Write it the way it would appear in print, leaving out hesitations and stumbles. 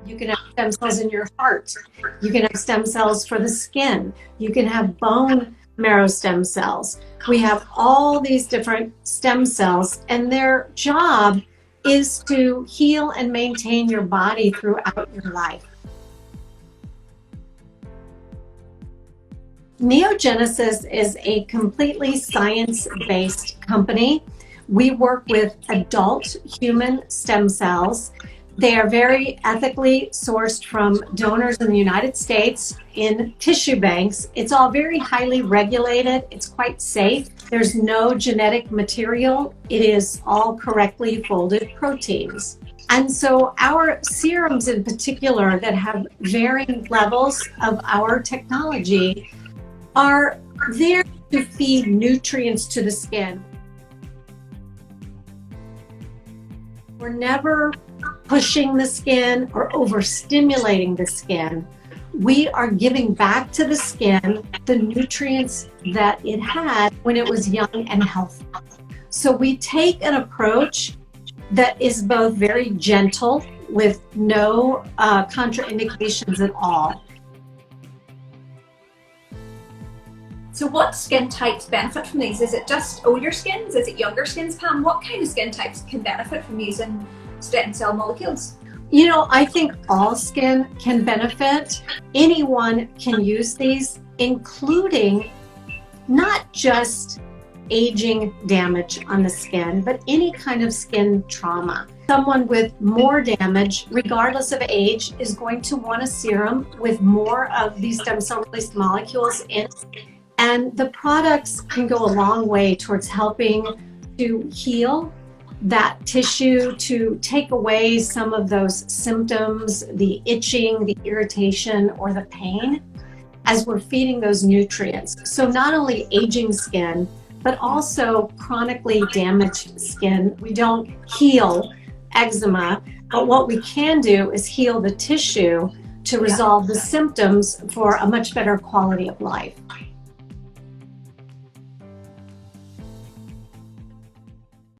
You can have stem cells in your heart. You can have stem cells for the skin. You can have bone marrow stem cells. We have all these different stem cells, and their job is to heal and maintain your body throughout your life. NeoGenesis is a completely science-based company. We work with adult human stem cells. They are very ethically sourced from donors in the United States in tissue banks. It's all very highly regulated. It's quite safe. There's no genetic material. It is all correctly folded proteins. And so our serums in particular that have varying levels of our technology are there to feed nutrients to the skin. We're never pushing the skin or overstimulating the skin. We are giving back to the skin the nutrients that it had when it was young and healthy. So we take an approach that is both very gentle with no contraindications at all. So what skin types benefit from these? Is it just older skins? Is it younger skins, Pam? What kind of skin types can benefit from using stem cell molecules? You know, I think all skin can benefit. Anyone can use these, including not just aging damage on the skin, but any kind of skin trauma. Someone with more damage, regardless of age, is going to want a serum with more of these stem cell released molecules in it. And the products can go a long way towards helping to heal that tissue, to take away some of those symptoms, the itching, the irritation, or the pain, as we're feeding those nutrients. So not only aging skin, but also chronically damaged skin. We don't heal eczema, but what we can do is heal the tissue to resolve the symptoms for a much better quality of life.